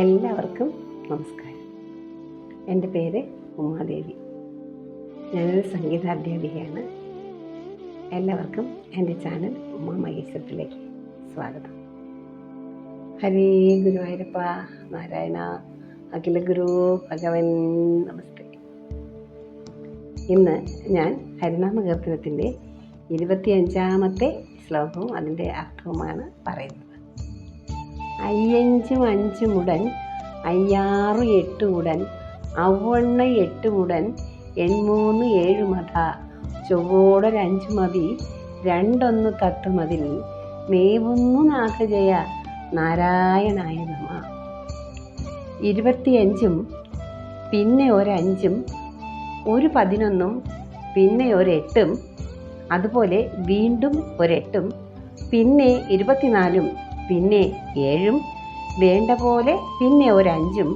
എല്ലാവർക്കും നമസ്കാരം. എൻ്റെ പേര് ഉമാദേവി. ഞാനൊരു സംഗീതാധ്യാപികയാണ്. എല്ലാവർക്കും എൻ്റെ ചാനൽ ഉമാ മഹേശ്വരത്തിലേക്ക് സ്വാഗതം. ഹരേ ഗുരുവായൂരപ്പ നാരായണ അഖില ഗുരു ഭഗവൻ നമസ്തേ. ഇന്ന് ഞാൻ ഹരിനാമകീർത്തനത്തിൻ്റെ 25ാമത്തെ ശ്ലോകവും അതിൻ്റെ അർത്ഥവുമാണ് പറയുന്നത്. അയ്യഞ്ചും അഞ്ചുമുടൻ അയ്യാറു എട്ടുമുടൻ ഔവണ്ണ എട്ടുമുടൻ എൺമൂന്ന് ഏഴുമത ചൊവ്വോടൊരഞ്ചു മതി രണ്ടൊന്നു തത്തുമതിൽ മേവുന്നു നാഗജയ നാരായണായ നമ. 25 പിന്നെ ഒരഞ്ചും ഒരു 11 പിന്നെ ഒരെട്ടും അതുപോലെ വീണ്ടും ഒരെട്ടും പിന്നെ 24 പിന്നെ 7 വേണ്ട പോലെ പിന്നെ ഒരഞ്ചും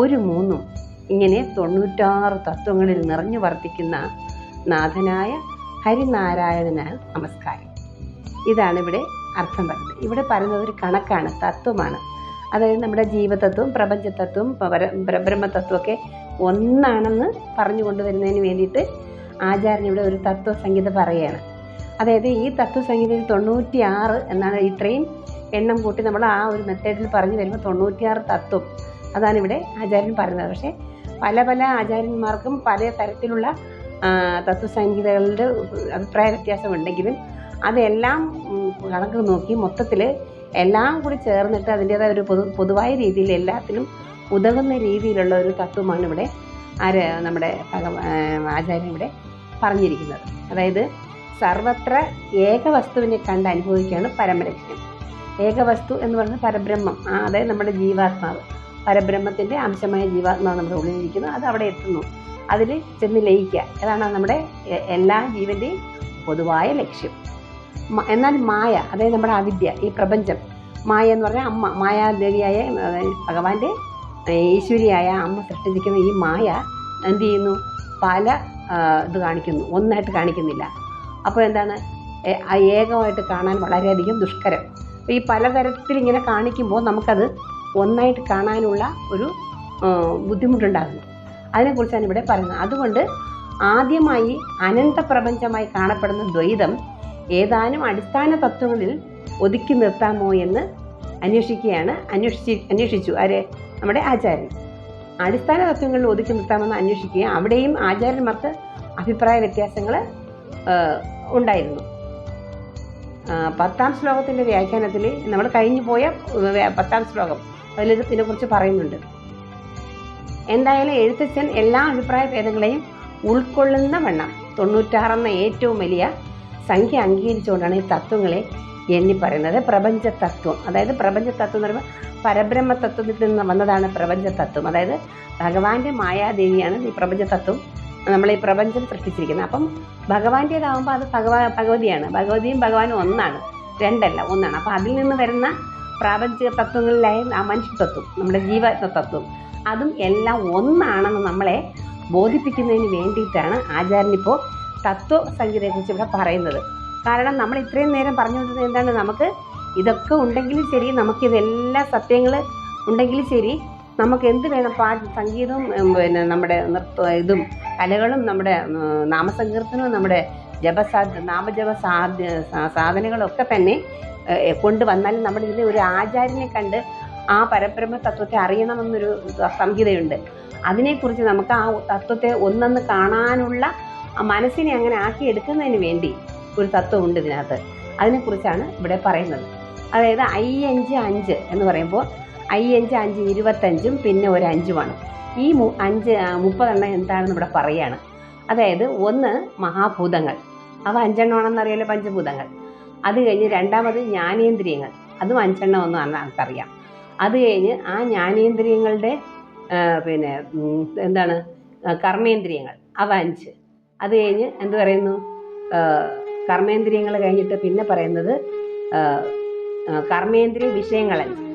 ഒരു 3 ഇങ്ങനെ 96 തത്വങ്ങളിൽ നിറഞ്ഞു വർത്തിക്കുന്ന നാഥനായ ഹരിനാരായണന് നമസ്കാരം. ഇതാണ് ഇവിടെ അർത്ഥം പറയുന്നത്. ഇവിടെ പറയുന്നത് ഒരു കണക്കാണ്, തത്വമാണ്. അതായത് നമ്മുടെ ജീവതത്വം, പ്രപഞ്ചതത്വം, ബ്രഹ്മതത്വമൊക്കെ ഒന്നാണെന്ന് പറഞ്ഞു കൊണ്ടുവരുന്നതിന് വേണ്ടിയിട്ട് ആചാര്യൻ ഇവിടെ ഒരു തത്വസംഹിത പറയുകയാണ്. അതായത് ഈ തത്വസംഹിതയിൽ 96 എന്നാണ്, ഇത്രയും എണ്ണം കൂട്ടി നമ്മൾ ആ ഒരു മെത്തേഡിൽ പറഞ്ഞു വരുമ്പോൾ 96 തത്വം അതാണ് ഇവിടെ ആചാര്യൻ പറയുന്നത്. പക്ഷേ പല പല ആചാര്യന്മാർക്കും പല തരത്തിലുള്ള തത്വസംഹിതകളുടെ അഭിപ്രായ വ്യത്യാസമുണ്ടെങ്കിലും അതെല്ലാം കണക്ക് നോക്കി മൊത്തത്തിൽ എല്ലാം കൂടി ചേർന്നിട്ട് അതിൻ്റേതായ ഒരു പൊതുവായ രീതിയിൽ എല്ലാത്തിനും ഉതകുന്ന രീതിയിലുള്ള ഒരു തത്വമാണ് ഇവിടെ നമ്മുടെ ആചാര്യൻ ഇവിടെ പറഞ്ഞിരിക്കുന്നത്. അതായത് സർവത്ര ഏകവസ്തുവിനെ കണ്ട് അനുഭവിക്കുകയാണ് പരമലക്ഷ്യം. ഏകവസ്തു എന്ന് പറയുന്നത് പരബ്രഹ്മം, അതായത് നമ്മുടെ ജീവാത്മാവ്, പരബ്രഹ്മത്തിൻ്റെ അംശമായ ജീവാത്മാവ് നമ്മുടെ ഉള്ളിലിരിക്കുന്നു. അത് അവിടെ എത്തുന്നു, അതിൽ ചെന്ന് ലയിക്കുക. അതാണ് നമ്മുടെ എല്ലാ ജീവൻ്റെയും പൊതുവായ ലക്ഷ്യം. എന്നാൽ മായ, അതായത് നമ്മുടെ അവിദ്യ, ഈ പ്രപഞ്ചം, മായ എന്ന് പറഞ്ഞാൽ അമ്മ, മായാദേവിയായ ഭഗവാന്റെ ഈശ്വരിയായ അമ്മ സൃഷ്ടിച്ചിരിക്കുന്ന ഈ മായ എന്ത് ചെയ്യുന്നു? പല ഇത് കാണിക്കുന്നു, ഒന്നായിട്ട് കാണിക്കുന്നില്ല. അപ്പോൾ എന്താണ്? ഏകമായിട്ട് കാണാൻ വളരെയധികം ദുഷ്കരം. ഈ പലതരത്തിൽ ഇങ്ങനെ കാണിക്കുമ്പോൾ നമുക്കത് ഒന്നായിട്ട് കാണാനുള്ള ഒരു ബുദ്ധിമുട്ടുണ്ടാകുന്നു. അതിനെക്കുറിച്ചാണ് ഇവിടെ പറയുന്നത്. അതുകൊണ്ട് ആദ്യമായി അനന്തപ്രപഞ്ചമായി കാണപ്പെടുന്ന ദ്വൈതം ഏതാനും അടിസ്ഥാന തത്വങ്ങളിൽ ഒതുക്കി നിർത്താമോ എന്ന് അന്വേഷിച്ചു ആര്? നമ്മുടെ ആചാര്യൻ. അടിസ്ഥാന തത്വങ്ങളിൽ ഒതുക്കി നിർത്താമെന്ന് അന്വേഷിക്കുകയും അവിടെയും ആചാര്യന്മാർക്ക് അഭിപ്രായ വ്യത്യാസങ്ങൾ ഉണ്ടായിരുന്നു. 10ാം ശ്ലോകത്തിൻ്റെ വ്യാഖ്യാനത്തിൽ നമ്മൾ കഴിഞ്ഞു പോയ 10ാം ശ്ലോകം ഇതിനെക്കുറിച്ച് പറയുന്നുണ്ട്. എന്തായാലും എഴുത്തച്ഛൻ എല്ലാ അഭിപ്രായ ഭേദങ്ങളെയും ഉൾക്കൊള്ളുന്ന വണ്ണം 96 എന്ന ഏറ്റവും വലിയ സംഖ്യ അംഗീകരിച്ചുകൊണ്ടാണ് ഈ തത്വങ്ങളെ എണ്ണി പറയുന്നത്. പ്രപഞ്ചതത്വം, അതായത് പ്രപഞ്ചതത്വം എന്ന് പറയുമ്പോൾ പരബ്രഹ്മ തത്വത്തിൽ നിന്ന് വന്നതാണ് പ്രപഞ്ചതത്വം. അതായത് ഭഗവാന്റെ മായാദേവിയാണ് ഈ പ്രപഞ്ചതത്വം, നമ്മൾ ഈ പ്രപഞ്ചം സൃഷ്ടിച്ചിരിക്കുന്നത്. അപ്പം ഭഗവാന്റേതാവുമ്പോൾ അത് ഭഗവതിയാണ്. ഭഗവതിയും ഭഗവാനും ഒന്നാണ്, രണ്ടല്ല, ഒന്നാണ്. അപ്പം അതിൽ നിന്ന് വരുന്ന പ്രാപഞ്ചിക തത്വങ്ങളിലായ ആ മനുഷ്യതത്വം, നമ്മുടെ ജീവാത്മതത്വം, അതും എല്ലാം ഒന്നാണെന്ന് നമ്മളെ ബോധിപ്പിക്കുന്നതിന് വേണ്ടിയിട്ടാണ് ആചാര്യനിപ്പോൾ തത്വസംഹിതയെക്കുറിച്ച് ഇവിടെ പറയുന്നത്. കാരണം നമ്മൾ ഇത്രയും നേരം പറഞ്ഞുകൊണ്ടിരുന്നത് എന്താണ്? നമുക്ക് ഇതൊക്കെ ഉണ്ടെങ്കിലും ശരി, നമുക്കിതെല്ലാ സത്യങ്ങൾ ഉണ്ടെങ്കിലും ശരി, നമുക്ക് എന്ത് വേണം? സംഗീതവും നമ്മുടെ ഇതും കലകളും നമ്മുടെ നാമസങ്കീർത്തനവും നമ്മുടെ നാമജപ സാധനങ്ങളൊക്കെ തന്നെ കൊണ്ടുവന്നാലും നമ്മുടെ ഇതിൽ ഒരു ആചാര്യനെ കണ്ട് ആ പരബ്രഹ്മ തത്വത്തെ അറിയണമെന്നൊരു സംഹിതയുണ്ട്. അതിനെക്കുറിച്ച് നമുക്ക് ആ തത്വത്തെ ഒന്നെന്ന് കാണാനുള്ള മനസ്സിനെ അങ്ങനെ ആക്കിയെടുക്കുന്നതിന് വേണ്ടി ഒരു തത്വമുണ്ട് ഇതിനകത്ത്. അതിനെക്കുറിച്ചാണ് ഇവിടെ പറയുന്നത്. അതായത് 5 എന്ന് പറയുമ്പോൾ 5 25 പിന്നെ ഒരു 5 ഈ 30 എന്താണെന്ന് ഇവിടെ പറയുകയാണ്. അതായത് ഒന്ന് മഹാഭൂതങ്ങൾ, അവ 5 അറിയാലോ, പഞ്ചഭൂതങ്ങൾ. അത് കഴിഞ്ഞ് രണ്ടാമത് ജ്ഞാനേന്ദ്രിയങ്ങൾ, അതും 5 നമുക്കറിയാം. അത് കഴിഞ്ഞ് ആ ജ്ഞാനേന്ദ്രിയങ്ങളുടെ എന്താണ് കർമ്മേന്ദ്രിയങ്ങൾ, അവ 5. അത് കഴിഞ്ഞ് എന്ത് പറയുന്നു? കർമ്മേന്ദ്രിയങ്ങൾ കഴിഞ്ഞിട്ട് പിന്നെ പറയുന്നത് കർമ്മേന്ദ്രിയ വിഷയങ്ങൾ 5,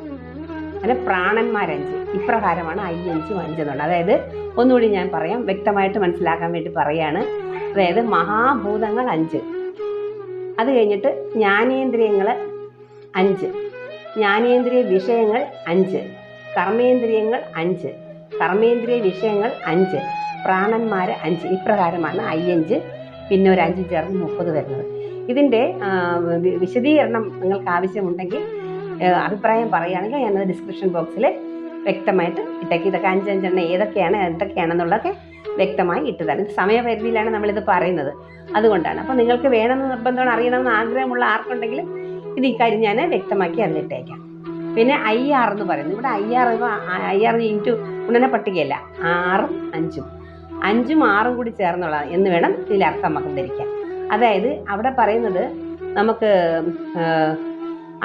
അങ്ങനെ പ്രാണന്മാർ 5. ഇപ്രകാരമാണ് 5 എന്നുള്ളത്. അതായത് ഒന്നുകൂടി ഞാൻ പറയാം, വ്യക്തമായിട്ട് മനസ്സിലാക്കാൻ വേണ്ടി പറയുകയാണ്. അതായത് മഹാഭൂതങ്ങൾ 5, അത് കഴിഞ്ഞിട്ട് ജ്ഞാനേന്ദ്രിയങ്ങൾ 5, ജ്ഞാനേന്ദ്രിയ വിഷയങ്ങൾ 5, കർമ്മേന്ദ്രിയങ്ങൾ 5, കർമ്മേന്ദ്രിയ വിഷയങ്ങൾ 5, പ്രാണന്മാർ 5. ഇപ്രകാരമാണ് 5 പിന്നെ ഒരു 5 ചേർന്ന് 30 വരുന്നത്. ഇതിൻ്റെ വിശദീകരണം നിങ്ങൾക്ക് ആവശ്യമുണ്ടെങ്കിൽ അഭിപ്രായം പറയുകയാണെങ്കിൽ ഞാനത് ഡിസ്ക്രിപ്ഷൻ ബോക്സിൽ വ്യക്തമായിട്ട് ഇട്ടേക്ക്. ഇതൊക്കെ 5 ഏതൊക്കെയാണ് എന്തൊക്കെയാണെന്നുള്ളതൊക്കെ വ്യക്തമായി ഇട്ട് തരാം. സമയപരിധിയിലാണ് നമ്മളിത് പറയുന്നത്, അതുകൊണ്ടാണ്. അപ്പോൾ നിങ്ങൾക്ക് വേണമെന്ന് നിർബന്ധമാണ്, അറിയണമെന്ന് ആഗ്രഹമുള്ള ആർക്കുണ്ടെങ്കിലും ഇത് ഇക്കാര്യം ഞാൻ വ്യക്തമാക്കി അതിലിട്ടേക്കാം. പിന്നെ IR എന്ന് പറയുന്നത്, ഇവിടെ IR ഇൻറ്റു ഗുണന പട്ടികയല്ല, 6ഉം 5ഉം 5ഉം 6ഉം കൂടി ചേർന്നുള്ളതാണ് എന്ന് വേണം ഇതിലർത്ഥം നമുക്ക് ധരിക്കാം. അതായത് അവിടെ പറയുന്നത് നമുക്ക്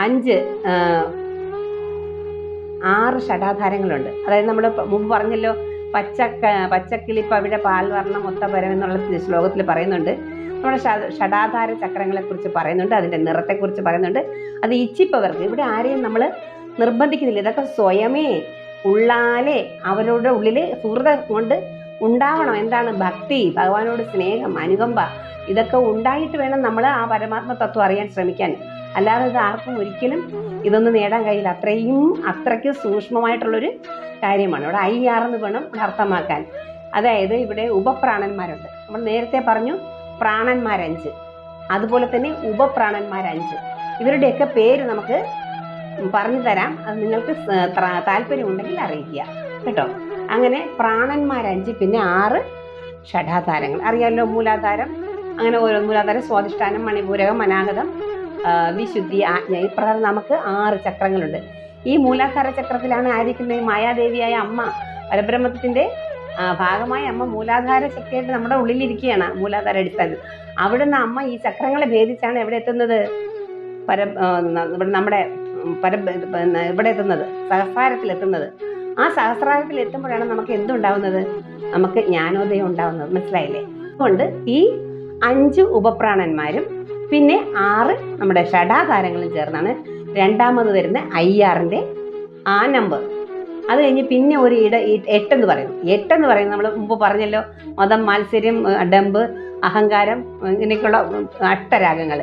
6 ഷഡാധാരങ്ങളുണ്ട്. അതായത് നമ്മൾ മുമ്പ് പറഞ്ഞല്ലോ, പച്ചക്കിളിപ്പ് അവിടെ പാൽ വർണ്ണം ഒത്തപരം എന്നുള്ള ശ്ലോകത്തിൽ പറയുന്നുണ്ട്. നമ്മുടെ ഷഡാധാര ചക്രങ്ങളെക്കുറിച്ച് പറയുന്നുണ്ട്, അതിൻ്റെ നിറത്തെക്കുറിച്ച് പറയുന്നുണ്ട്. അത് ഇച്ഛിപ്പവർക്ക്, ഇവിടെ ആരെയും നമ്മൾ നിർബന്ധിക്കുന്നില്ല. ഇതൊക്കെ സ്വയമേ ഉള്ളാലെ അവരുടെ ഉള്ളിൽ സുഹൃത കൊണ്ട് ഉണ്ടാവണം. എന്താണ്? ഭക്തി, ഭഗവാനോട് സ്നേഹം, അനുകമ്പ, ഇതൊക്കെ ഉണ്ടായിട്ട് വേണം നമ്മൾ ആ പരമാത്മ തത്വം അറിയാൻ ശ്രമിക്കാൻ. അല്ലാതെ ഇത് ആർക്കും ഒരിക്കലും ഇതൊന്നും നേടാൻ കഴിയില്ല. അത്രയ്ക്ക് സൂക്ഷ്മമായിട്ടുള്ളൊരു കാര്യമാണ്. ഇവിടെ IR എന്ന് വേണം ഇവിടെ അർത്ഥമാക്കാൻ. അതായത് ഇവിടെ ഉപപ്രാണന്മാരുണ്ട്. നമ്മൾ നേരത്തെ പറഞ്ഞു പ്രാണന്മാർ 5, അതുപോലെ തന്നെ ഉപപ്രാണന്മാർ 5. ഇവരുടെയൊക്കെ പേര് നമുക്ക് പറഞ്ഞു തരാം, അത് നിങ്ങൾക്ക് താല്പര്യമുണ്ടെങ്കിൽ അറിയിക്കുക കേട്ടോ. അങ്ങനെ പ്രാണന്മാർ 5, പിന്നെ 6 ഷഡാധാരങ്ങൾ അറിയാമല്ലോ. മൂലാധാരം, അങ്ങനെ ഓരോ മൂലാധാരം, സ്വാധിഷ്ഠാനം, മണിപൂരകം, അനാഗതം, വിശുദ്ധി, ആജ്ഞ, ഇപ്രകാരം നമുക്ക് 6 ചക്രങ്ങളുണ്ട്. ഈ മൂലാധാര ചക്രത്തിലാണ് ആയിരിക്കുന്ന ഈ മായാദേവിയായ അമ്മ, പരബ്രഹ്മത്തിൻ്റെ ഭാഗമായ അമ്മ മൂലാധാര ശക്തിയായിട്ട് നമ്മുടെ ഉള്ളിലിരിക്കുകയാണ്. മൂലാധാര അടിസ്ഥാനത്തിൽ അവിടുന്ന് അമ്മ ഈ ചക്രങ്ങളെ ഭേദിച്ചാണ് എവിടെ എത്തുന്നത്? നമ്മുടെ ഇവിടെ എത്തുന്നത്, സഹസ്രാരത്തിലെത്തുന്നത്. ആ സഹസ്രാരത്തിൽ എത്തുമ്പോഴാണ് നമുക്ക് എന്തുണ്ടാവുന്നത്? നമുക്ക് ജ്ഞാനോദയം ഉണ്ടാവുന്നത്. മനസ്സിലായില്ലേ? അതുകൊണ്ട് ഈ 5 ഉപപ്രാണന്മാരും പിന്നെ 6 നമ്മുടെ ഷഡാധാരങ്ങളും ചേർന്നാണ് രണ്ടാമത് വരുന്ന IRൻ്റെ ആ നമ്പർ. അത് കഴിഞ്ഞ് പിന്നെ ഒരു 8 എന്ന് പറയുന്നു. 8 എന്ന് പറയുന്നത് നമ്മൾ മുമ്പ് പറഞ്ഞല്ലോ, മതം, മാത്സര്യം, ഡമ്പ്, അഹങ്കാരം, ഇങ്ങനെയൊക്കെയുള്ള അഷ്ടരാഗങ്ങൾ,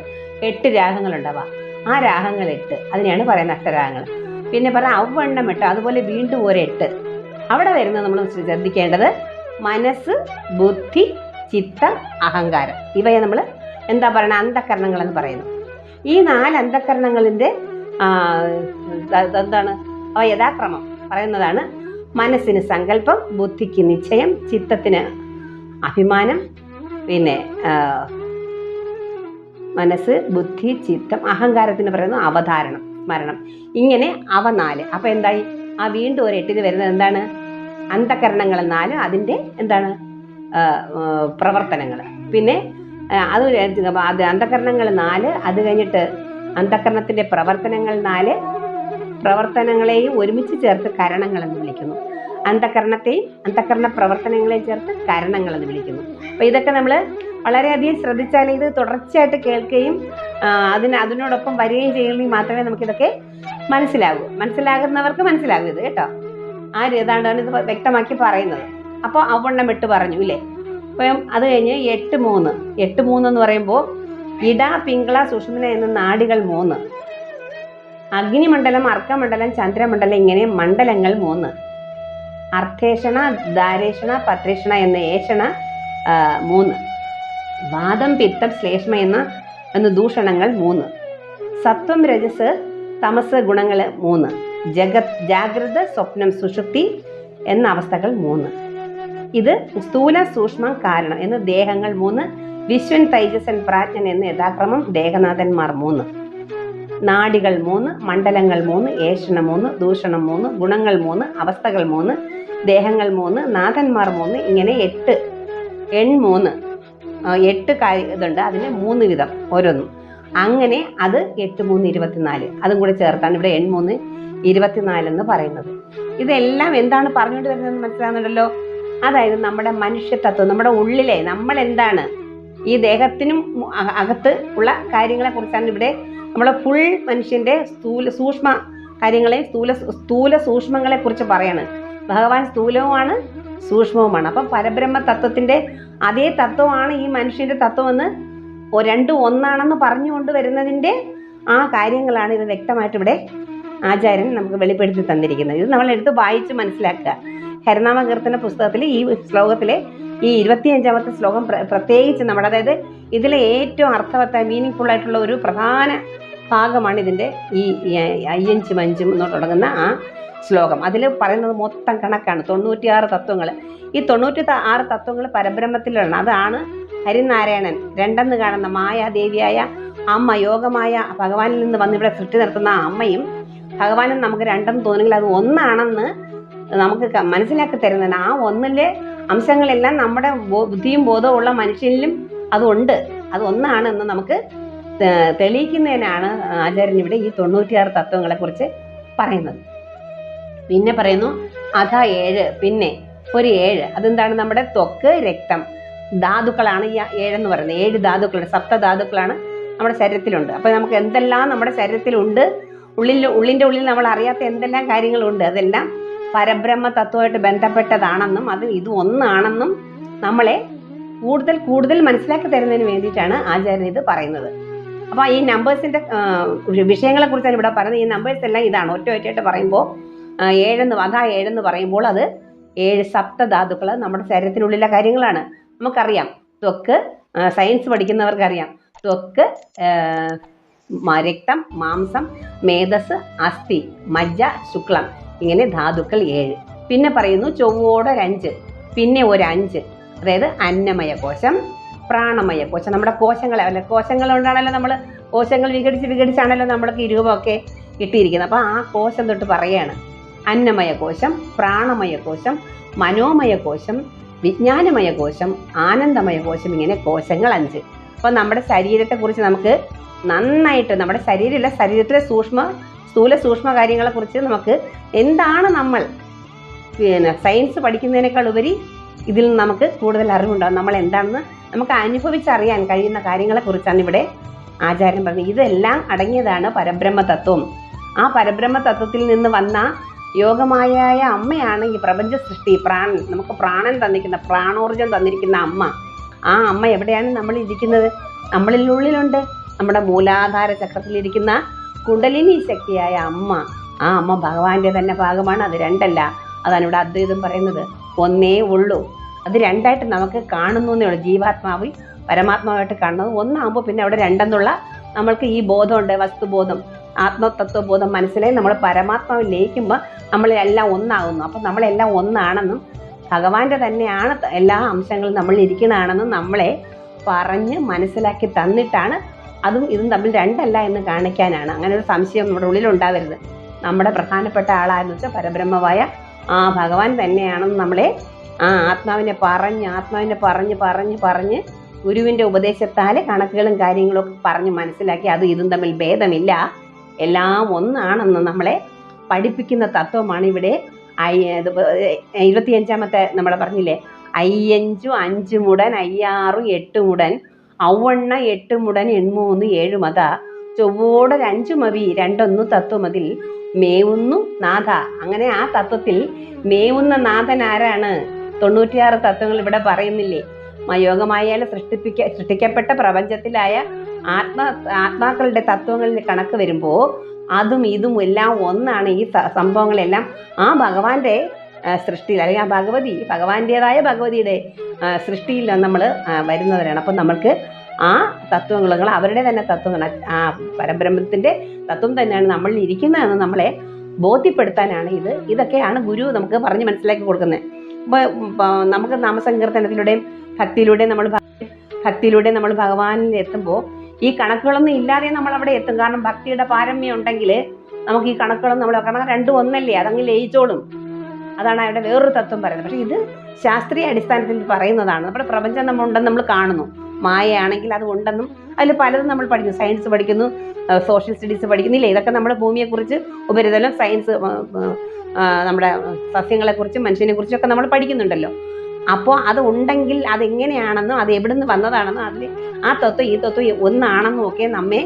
8 രാഗങ്ങളുണ്ടാവാം. ആ രാഗങ്ങൾ 8, അതിനെയാണ് പറയുന്നത് അഷ്ടരാഗങ്ങൾ. പിന്നെ പറഞ്ഞാൽ അവണ്ണം 8, അതുപോലെ വീണ്ടും ഒരു 8. അവിടെ വരുന്നത് നമ്മൾ ശ്രദ്ധിക്കേണ്ടത് മനസ്സ്, ബുദ്ധി, ചിത്തം, അഹങ്കാരം, ഇവയെ നമ്മൾ എന്താ പറയുക? അന്ധകരണങ്ങൾ എന്ന് പറയുന്നു. ഈ 4 അന്ധകരണങ്ങളിൻ്റെ എന്താണ് അവ യഥാക്രമം പറയുന്നതാണ്. മനസ്സിന് സങ്കല്പം, ബുദ്ധിക്ക് നിശ്ചയം, ചിത്തത്തിന് അഭിമാനം, പിന്നെ മനസ്സ്, ബുദ്ധി, ചിത്തം, അഹങ്കാരത്തിന് പറയുന്നത് അവധാരണം, സ്മരണം. ഇങ്ങനെ അവ 4. അപ്പം എന്തായി? ആ വീണ്ടും ഒരു 8 വരുന്നത് എന്താണ്? അന്ധകരണങ്ങൾ 4, അതിൻ്റെ എന്താണ് പ്രവർത്തനങ്ങൾ. പിന്നെ അത് അന്ധകരണങ്ങൾ 4, അത് കഴിഞ്ഞിട്ട് അന്ധകരണത്തിൻ്റെ പ്രവർത്തനങ്ങൾ 4, പ്രവർത്തനങ്ങളെയും ഒരുമിച്ച് ചേർത്ത് കരണങ്ങളെന്ന് വിളിക്കുന്നു. അന്ധകരണത്തെയും അന്ധകരണ പ്രവർത്തനങ്ങളെയും ചേർത്ത് കരണങ്ങളെന്ന് വിളിക്കുന്നു. അപ്പോൾ ഇതൊക്കെ നമ്മൾ വളരെയധികം ശ്രദ്ധിച്ചാൽ ഇത് തുടർച്ചയായിട്ട് കേൾക്കുകയും അതിനോടൊപ്പം വരികയും ചെയ്യുമെങ്കിൽ മാത്രമേ നമുക്കിതൊക്കെ മനസ്സിലാകുന്നവർക്ക് മനസ്സിലാകും ഇത് കേട്ടോ. ഏതാണ്ടാണ് ഇത് വ്യക്തമാക്കി പറയുന്നത്. അപ്പോൾ അവണ്ണം 8 പറഞ്ഞു ഇല്ലേ? അപ്പം അത് കഴിഞ്ഞ് 8, 3 എന്ന് പറയുമ്പോൾ ഇട, പിങ്കള, സുഷുമ്ന എന്ന നാഡികൾ 3, അഗ്നിമണ്ഡലം, അർക്കമണ്ഡലം, ചന്ദ്രമണ്ഡലം, ഇങ്ങനെ മണ്ഡലങ്ങൾ 3, അർത്ഥേഷണ, ധാരേഷണ, പത്രേഷണ എന്ന ഏഷണ 3, വാദം, പിത്തം, ശ്ലേഷ്മ എന്ന ദൂഷണങ്ങൾ 3, സത്വം, രജസ്, തമസ് ഗുണങ്ങൾ 3, ജാഗ്രത, സ്വപ്നം, സുഷുപ്തി എന്ന അവസ്ഥകൾ 3. ഇത് സ്ഥൂല, സൂക്ഷ്മം, കാരണം എന്ന ദേഹങ്ങൾ 3, വിശ്വൻ, തൈജസൻ, പ്രാജ്ഞൻ എന്ന യഥാക്രമം ദേഹനാഥന്മാർ 3, നാഡികൾ 3, മണ്ഡലങ്ങൾ 3, ഏഷണ 3, ദൂഷണം 3, ഗുണങ്ങൾ 3, അവസ്ഥകൾ 3, ദേഹങ്ങൾ 3, നാഥന്മാർ 3, ഇങ്ങനെ 8 ഇതുണ്ട്. അതിന് 3 വിധം ഓരോന്നും. അങ്ങനെ അത് 8, 3, 24 അതും കൂടി ചേർത്താണ് ഇവിടെ 3, 24 എന്ന് പറയുന്നത്. ഇതെല്ലാം എന്താണ് പറഞ്ഞുകൊണ്ട് വരുന്നതെന്ന് മനസ്സിലാകുന്നുണ്ടല്ലോ. അതായത് നമ്മുടെ മനുഷ്യതത്വം, നമ്മുടെ ഉള്ളിലെ നമ്മൾ എന്താണ്, ഈ ദേഹത്തിനും അകത്ത് ഉള്ള കാര്യങ്ങളെ കുറിച്ചാണ് ഇവിടെ നമ്മളെ ഫുൾ മനുഷ്യൻ്റെ സൂക്ഷ്മ കാര്യങ്ങളെ, സ്ഥൂല സൂക്ഷ്മങ്ങളെ കുറിച്ച് പറയാണ്. ഭഗവാൻ സ്ഥൂലവുമാണ് സൂക്ഷ്മവുമാണ്. അപ്പം പരബ്രഹ്മ തത്വത്തിൻ്റെ അതേ തത്വമാണ് ഈ മനുഷ്യൻ്റെ തത്വമെന്ന്, രണ്ടും ഒന്നാണെന്ന് പറഞ്ഞുകൊണ്ട് വരുന്നതിൻ്റെ ആ കാര്യങ്ങളാണ് ഇത് വ്യക്തമായിട്ട് ഇവിടെ ആചാര്യൻ നമുക്ക് വെളിപ്പെടുത്തി തന്നിരിക്കുന്നത്. ഇത് നമ്മൾ എടുത്ത് വായിച്ച് മനസ്സിലാക്കുക. ഹരിനാമ കീർത്തന പുസ്തകത്തിൽ ഈ ശ്ലോകത്തിലെ ഈ 25ാമത്തെ ശ്ലോകം പ്രത്യേകിച്ച് നമ്മുടെ, അതായത് ഇതിലെ ഏറ്റവും അർത്ഥവത്തായ മീനിങ് ഫുൾ ആയിട്ടുള്ള ഒരു പ്രധാന ഭാഗമാണ് ഇതിൻ്റെ ഈ അയ്യഞ്ചും അഞ്ചും എന്ന് തുടങ്ങുന്ന ആ ശ്ലോകം. അതിൽ പറയുന്നത് മൊത്തം കണക്കാണ്, 96 തത്വങ്ങൾ. ഈ 96 തത്വങ്ങൾ പരബ്രഹ്മത്തിലാണ്. അതാണ് ഹരിനാരായണൻ രണ്ടെന്ന് കാണുന്ന മായാദേവിയായ അമ്മ, യോഗമായ ഭഗവാനിൽ നിന്ന് വന്ന് ഇവിടെ സൃഷ്ടി നടത്തുന്ന ആ അമ്മയും ഭഗവാനും നമുക്ക് രണ്ടെന്ന് തോന്നുമെങ്കിൽ അത് ഒന്നാണെന്ന് നമുക്ക് മനസ്സിലാക്കി തരുന്നതാണ്. ആ ഒന്നിലെ അംശങ്ങളെല്ലാം നമ്മുടെ ബുദ്ധിയും ബോധവും ഉള്ള മനുഷ്യനിലും അതുണ്ട്, അത് ഒന്നാണെന്ന് നമുക്ക് തെളിയിക്കുന്നതിനാണ് ആചാര്യൻ ഇവിടെ ഈ 96 തത്വങ്ങളെ കുറിച്ച് പറയുന്നത്. പിന്നെ പറയുന്നു അഥ 7, പിന്നെ ഒരു 7. അതെന്താണ്? നമ്മുടെ ത്വക്ക്, രക്തം, ധാതുക്കളാണ് ഈ 7 എന്ന് പറയുന്നത്. 7 ധാതുക്കളുണ്ട്, സപ്തധാതുക്കളാണ് നമ്മുടെ ശരീരത്തിലുണ്ട്. അപ്പോൾ നമുക്ക് എന്തെല്ലാം നമ്മുടെ ശരീരത്തിലുണ്ട്, ഉള്ളിൻ്റെ ഉള്ളിൽ നമ്മൾ അറിയാത്ത എന്തെല്ലാം കാര്യങ്ങളുണ്ട്, അതെല്ലാം പരബ്രഹ്മ തത്വമായിട്ട് ബന്ധപ്പെട്ടതാണെന്നും ഇത് ഒന്നാണെന്നും നമ്മളെ കൂടുതൽ മനസ്സിലാക്കി തരുന്നതിന് വേണ്ടിയിട്ടാണ് ആചാര്യൻ ഇത് പറയുന്നത്. അപ്പോൾ ഈ നമ്പേഴ്സിൻ്റെ വിഷയങ്ങളെ കുറിച്ചാണ് ഇവിടെ പറയുന്നത്. ഈ നമ്പേഴ്സ് എല്ലാം ഇതാണ്, ഒറ്റയായിട്ട് പറയുമ്പോൾ 7 എന്ന് പറയുമ്പോൾ അത് 7 സപ്തധാതുക്കൾ നമ്മുടെ ശരീരത്തിനുള്ളിലെ കാര്യങ്ങളാണ്. നമുക്കറിയാം, ത്വക്ക്, സയൻസ് പഠിക്കുന്നവർക്കറിയാം, ത്വക്ക്, രക്തം, മാംസം, മേധസ്, അസ്ഥി, മജ്ജ, ശുക്ലം, ഇങ്ങനെ ധാതുക്കൾ 7. പിന്നെ പറയുന്നു ചൊവ്വോടെ 5, പിന്നെ ഒരു 5, അതായത് അന്നമയ കോശം, പ്രാണമയ കോശം. നമ്മുടെ കോശങ്ങൾ കൊണ്ടാണല്ലോ നമ്മൾ കോശങ്ങൾ വിഘടിച്ചാണല്ലോ നമ്മൾക്ക് ഈ രൂപമൊക്കെ കിട്ടിയിരിക്കുന്നത്. അപ്പോൾ ആ കോശം തൊട്ട് പറയുകയാണ്. അന്നമയ കോശം, പ്രാണമയ കോശം, മനോമയ കോശം, വിജ്ഞാനമയ കോശം, ആനന്ദമയ കോശം, ഇങ്ങനെ കോശങ്ങൾ 5. അപ്പോൾ നമ്മുടെ ശരീരത്തെക്കുറിച്ച് നമുക്ക് നന്നായിട്ട്, നമ്മുടെ ശരീരത്തിലെ സ്ഥൂല സൂക്ഷ്മ കാര്യങ്ങളെക്കുറിച്ച് നമുക്ക് എന്താണ് നമ്മൾ സയൻസ് പഠിക്കുന്നതിനേക്കാൾ ഉപരി ഇതിൽ നിന്ന് നമുക്ക് കൂടുതൽ അറിവുണ്ടാകും. നമ്മൾ എന്താണെന്ന് നമുക്ക് അനുഭവിച്ചറിയാൻ കഴിയുന്ന കാര്യങ്ങളെക്കുറിച്ചാണ് ഇവിടെ ആചാര്യൻ പറഞ്ഞത്. ഇതെല്ലാം അടങ്ങിയതാണ് പരബ്രഹ്മ തത്വം. ആ പരബ്രഹ്മ തത്വത്തിൽ നിന്ന് വന്ന യോഗമായായ അമ്മയാണ് ഈ പ്രപഞ്ച സൃഷ്ടി. നമുക്ക് പ്രാണൻ തന്നിരിക്കുന്ന, പ്രാണോർജം തന്നിരിക്കുന്ന അമ്മ. ആ അമ്മ എവിടെയാണ് നമ്മൾ ഇരിക്കുന്നത്? നമ്മളിലുള്ളിലുണ്ട്. നമ്മുടെ മൂലാധാര ചക്രത്തിലിരിക്കുന്ന കുണ്ടലിനി ശക്തിയായ അമ്മ. ആ അമ്മ ഭഗവാന്റെ തന്നെ ഭാഗമാണ്. അത് രണ്ടല്ല. അതാണ് ഇവിടെ അദ്വൈതം പറയുന്നത്. ഒന്നേ ഉള്ളൂ. അത് രണ്ടായിട്ട് നമുക്ക് കാണുന്നു എന്നേ ഉള്ളൂ. ജീവാത്മാവ് പരമാത്മാവായിട്ട് കാണുന്നത് ഒന്നാകുമ്പോൾ പിന്നെ അവിടെ രണ്ടെന്നുള്ള നമ്മൾക്ക് ഈ ബോധമുണ്ട്, വസ്തുബോധം, ആത്മതത്വബോധം മനസ്സിലായി നമ്മൾ പരമാത്മാവിൽ ലയിക്കുമ്പോൾ നമ്മളെല്ലാം ഒന്നാകുന്നു. അപ്പം നമ്മളെല്ലാം ഒന്നാണെന്നും ഭഗവാന്റെ തന്നെയാണ് എല്ലാ അംശങ്ങളും നമ്മൾ ഇരിക്കുന്നതാണെന്നും നമ്മളെ പറഞ്ഞ് മനസ്സിലാക്കി തന്നിട്ടാണ്. അതും ഇതും തമ്മിൽ രണ്ടല്ല എന്ന് കാണിക്കാനാണ്. അങ്ങനെ ഒരു സംശയം നമ്മുടെ ഉള്ളിലുണ്ടാവരുത്. നമ്മുടെ പ്രധാനപ്പെട്ട ആളായെന്ന് വെച്ചാൽ പരബ്രഹ്മമായ ആ ഭഗവാൻ തന്നെയാണെന്ന് നമ്മളെ ആ ആത്മാവിനെ പറഞ്ഞ് ഗുരുവിൻ്റെ ഉപദേശത്താൽ കണക്കുകളും കാര്യങ്ങളും ഒക്കെ പറഞ്ഞ് മനസ്സിലാക്കി അത് ഇതും തമ്മിൽ ഭേദമില്ല, എല്ലാം ഒന്നാണെന്ന് നമ്മളെ പഠിപ്പിക്കുന്ന തത്വമാണ് ഇവിടെ 25ാമത്തെ നമ്മൾ പറഞ്ഞില്ലേ, 5 5 മുടൻ 6 8 മുടൻ ഔവണ്ണ 8 മുടൻ 83 7 മത ചൊവ്വോടെ 5 മവി 2 തത്വമതിൽ മേവുന്നു നാഥ. അങ്ങനെ ആ തത്വത്തിൽ മേവുന്ന നാഥൻ ആരാണ്? 96 തത്വങ്ങൾ ഇവിടെ പറയുന്നില്ലേ? യോഗമായാലും സൃഷ്ടിക്കപ്പെട്ട പ്രപഞ്ചത്തിലായ ആത്മാക്കളുടെ തത്വങ്ങളിൽ കണക്ക് വരുമ്പോൾ അതും ഇതും എല്ലാം ഒന്നാണ്. ഈ സംഭവങ്ങളെല്ലാം ആ ഭഗവാന്റെ സൃഷ്ടിയിൽ, അല്ലെങ്കിൽ ആ ഭഗവാന്റേതായ സൃഷ്ടിയിൽ നമ്മൾ വരുന്നവരാണ്. അപ്പം നമ്മൾക്ക് ആ തത്വങ്ങൾ അവരുടെ തന്നെ തത്വങ്ങളാണ്. ആ പരബ്രഹ്മത്തിൻ്റെ തത്വം തന്നെയാണ് നമ്മളിൽ ഇരിക്കുന്നതെന്ന് നമ്മളെ ബോധ്യപ്പെടുത്താനാണ് ഇതൊക്കെയാണ് ഗുരു നമുക്ക് പറഞ്ഞ് മനസ്സിലാക്കി കൊടുക്കുന്നത്. അപ്പോൾ നമുക്ക് നാമസങ്കീർത്തനത്തിലൂടെയും ഭക്തിയിലൂടെ നമ്മൾ ഭഗവാനിൽ എത്തുമ്പോൾ ഈ കണക്കുകളൊന്നും ഇല്ലാതെ നമ്മൾ അവിടെ എത്തും. കാരണം ഭക്തിയുടെ പാരമ്യം ഉണ്ടെങ്കിൽ നമുക്ക് ഈ കണക്കുകളൊന്നും നമ്മൾ, കാരണം രണ്ടും ഒന്നല്ലേ, അതങ്ങ് ലയിച്ചോളും. അതാണ് അവിടെ വേറൊരു തത്വം പറയുന്നത്. പക്ഷേ ഇത് ശാസ്ത്രീയ അടിസ്ഥാനത്തിൽ പറയുന്നതാണ്. നമ്മുടെ പ്രപഞ്ചം നമ്മളുണ്ടെന്ന് നമ്മൾ കാണുന്നു. മായയാണെങ്കിൽ അത് ഉണ്ടെന്നും അതിൽ പലതും നമ്മൾ പഠിക്കുന്നു. സയൻസ് പഠിക്കുന്നു, സോഷ്യൽ സ്റ്റഡീസ് പഠിക്കുന്നില്ലേ? ഇതൊക്കെ നമ്മൾ ഭൂമിയെക്കുറിച്ച് ഉപരിതലം, സയൻസ് നമ്മുടെ സസ്യങ്ങളെക്കുറിച്ചും മനുഷ്യനെക്കുറിച്ചൊക്കെ നമ്മൾ പഠിക്കുന്നുണ്ടല്ലോ. അപ്പോൾ അത് ഉണ്ടെങ്കിൽ അതെങ്ങനെയാണെന്നും അത് എവിടെ നിന്ന് വന്നതാണെന്നും അതിൽ ആ തത്വം ഈ തത്വം ഒന്നാണെന്നും ഒക്കെ നമ്മെ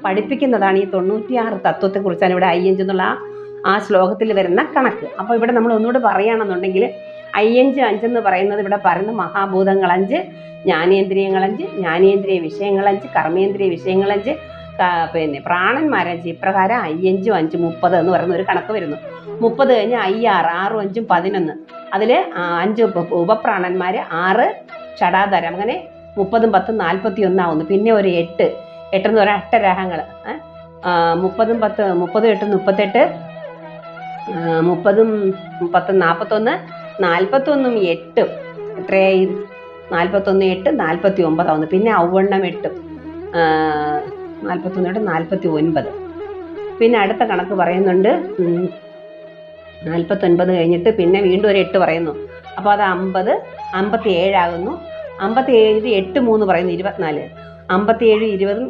പഠിപ്പിക്കുന്നതാണ് ഈ 96 തത്വത്തെക്കുറിച്ചാണ് ഇവിടെ 5 എന്നുള്ള ആ ശ്ലോകത്തിൽ വരുന്ന കണക്ക്. അപ്പോൾ ഇവിടെ നമ്മൾ ഒന്നുകൂടെ പറയുകയാണെന്നുണ്ടെങ്കിൽ 5 എന്ന് പറയുന്നത് ഇവിടെ പറയുന്ന മഹാഭൂതങ്ങൾ 5, ജ്ഞാനേന്ദ്രിയങ്ങൾ 5, ജ്ഞാനേന്ദ്രിയ വിഷയങ്ങൾ 5, കർമ്മേന്ദ്രിയ വിഷയങ്ങൾ 5, പിന്നെ പ്രാണന്മാരഞ്ച് ഇപ്രകാരം 5 5 5 30 എന്ന് പറയുന്ന ഒരു കണക്ക് വരുന്നു. 30 കഴിഞ്ഞ് 5 6 6 5 11. അതിൽ 5 ഉപപ്രാണന്മാർ, 6 ഷടാധാരം, അങ്ങനെ 30 10 41 ആവുന്നു. പിന്നെ ഒരു 8 എന്ന് പറയാൻ അഷ്ടരാഗങ്ങൾ. 30 10 30 8 38, 30 10 41, 41 8 എത്രയായി? 41 8 49 ആവുന്നു. പിന്നെ ഔവണ്ണം 8, 41 8 49. പിന്നെ അടുത്ത കണക്ക് പറയുന്നുണ്ട് 49 കഴിഞ്ഞിട്ട് പിന്നെ വീണ്ടും ഒരു 8 പറയുന്നു. അപ്പോൾ അത് 50 57 ആകുന്നു. 57 8 3 പറയുന്നു 24. 57 20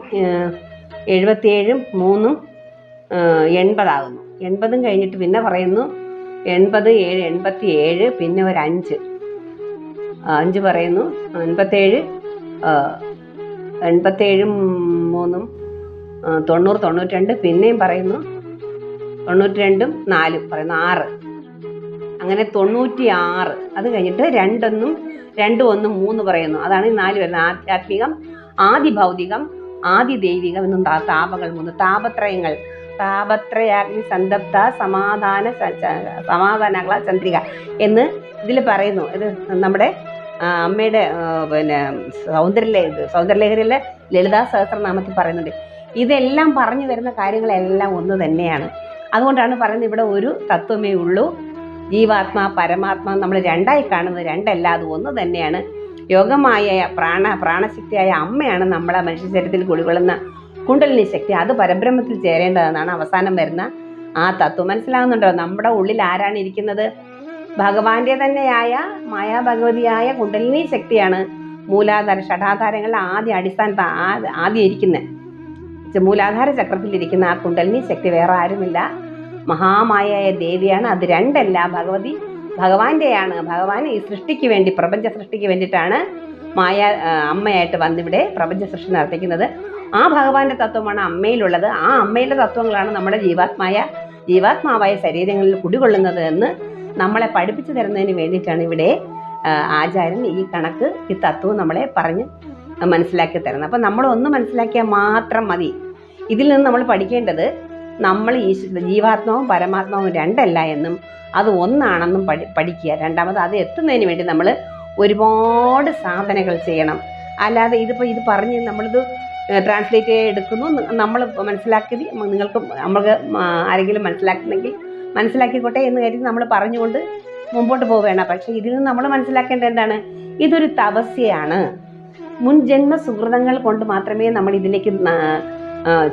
77 3 80 ആകുന്നു. 80 കഴിഞ്ഞിട്ട് പിന്നെ പറയുന്നു 80 7 87, പിന്നെ ഒരു 5 പറയുന്നു. 87 87 3 90 92, പിന്നെയും പറയുന്നു 92 4 പറയുന്നു 6, അങ്ങനെ 96. അത് കഴിഞ്ഞിട്ട് 2 1 3 പറയുന്നു. അതാണ് ഈ 4 വരുന്നത്. ആധ്യാത്മികം, ആദി ഭൗതികം, ആദി ദൈവികം എന്നും താപങ്ങൾ 3. താപത്രയങ്ങൾ, താപത്രയാഗ്നി സന്തപ്ത സമാധാനകള ചന്ദ്രിക എന്ന് ഇതിൽ പറയുന്നു. ഇത് നമ്മുടെ അമ്മയുടെ പിന്നെ സൗന്ദര്യലഹരിയിലെ ലളിതാ സഹസ്രനാമത്തിൽ പറയുന്നുണ്ട്. ഇതെല്ലാം പറഞ്ഞു വരുന്ന കാര്യങ്ങളെല്ലാം ഒന്ന് തന്നെയാണ്. അതുകൊണ്ടാണ് പറയുന്നത് ഇവിടെ ഒരു തത്വമേ ഉള്ളൂ. ജീവാത്മാ പരമാത്മാ നമ്മൾ രണ്ടായി കാണുന്നത് രണ്ടല്ല, അത് ഒന്ന് തന്നെയാണ്. യോഗമായ പ്രാണശക്തിയായ അമ്മയാണ് നമ്മളെ മനുഷ്യ ശരീരത്തിൽ കുടികൊള്ളുന്ന കുണ്ടലിനി ശക്തി. അത് പരബ്രഹ്മത്തിൽ ചേരേണ്ടതെന്നാണ് അവസാനം വരുന്ന ആ തത്വം. മനസ്സിലാകുന്നുണ്ടോ? നമ്മുടെ ഉള്ളിൽ ആരാണ് ഇരിക്കുന്നത്? ഭഗവാന്റെ തന്നെയായ മായാഭഗവതിയായ കുണ്ടലിനി ശക്തിയാണ് മൂലാധാര ഷടാധാരങ്ങളുടെ ആദ്യം ഇരിക്കുന്നത്. മൂലാധാര ചക്രത്തിൽ ഇരിക്കുന്ന ആ കുണ്ടലിനി ശക്തി വേറെ ആരുമില്ല, മഹാമായയായ ദേവിയാണ്. അത് രണ്ടല്ല, ഭഗവാന്റെയാണ്. ഭഗവാൻ ഈ സൃഷ്ടിക്ക് വേണ്ടി, പ്രപഞ്ച സൃഷ്ടിക്ക് വേണ്ടിയിട്ടാണ് അമ്മയായിട്ട് വന്നിവിടെ പ്രപഞ്ച സൃഷ്ടി നടത്തിക്കുന്നത്. ആ ഭഗവാന്റെ തത്വമാണ് അമ്മയിലുള്ളത്. ആ അമ്മയിലെ തത്വങ്ങളാണ് നമ്മുടെ ജീവാത്മാവായ ശരീരങ്ങളിൽ കുടികൊള്ളുന്നത് എന്ന് നമ്മളെ പഠിപ്പിച്ചു തരുന്നതിന് വേണ്ടിയിട്ടാണ് ഇവിടെ ആചാര്യൻ ഈ കണക്ക്, ഈ തത്വം നമ്മളെ പറഞ്ഞ് മനസ്സിലാക്കി തരുന്നത്. അപ്പം നമ്മളൊന്ന് മനസ്സിലാക്കിയാൽ മാത്രം മതി. ഇതിൽ നിന്ന് നമ്മൾ പഠിക്കേണ്ടത് നമ്മൾ ജീവാത്മാവും പരമാത്മാവും രണ്ടല്ല എന്നും അത് ഒന്നാണെന്നും പഠിക്കുക. രണ്ടാമത് അത് എത്തുന്നതിന് വേണ്ടി നമ്മൾ ഒരുപാട് സാധനകൾ ചെയ്യണം. അല്ലാതെ ഇത് പറഞ്ഞ് നമ്മളിത് ട്രാൻസ്ലേറ്റ് എടുക്കുന്നു, നമ്മൾ മനസ്സിലാക്കി, നമ്മൾക്ക് ആരെങ്കിലും മനസ്സിലാക്കുന്നെങ്കിൽ മനസ്സിലാക്കിക്കോട്ടെ എന്ന് കരുതി നമ്മൾ പറഞ്ഞുകൊണ്ട് മുമ്പോട്ട് പോവുകയാണ്. പക്ഷേ ഇതിൽ നിന്ന് നമ്മൾ മനസ്സിലാക്കേണ്ടത് എന്താണ്? ഇതൊരു തപസ്യയാണ്. മുൻജന്മ സുഹൃതങ്ങൾ കൊണ്ട് മാത്രമേ നമ്മൾ ഇതിലേക്ക്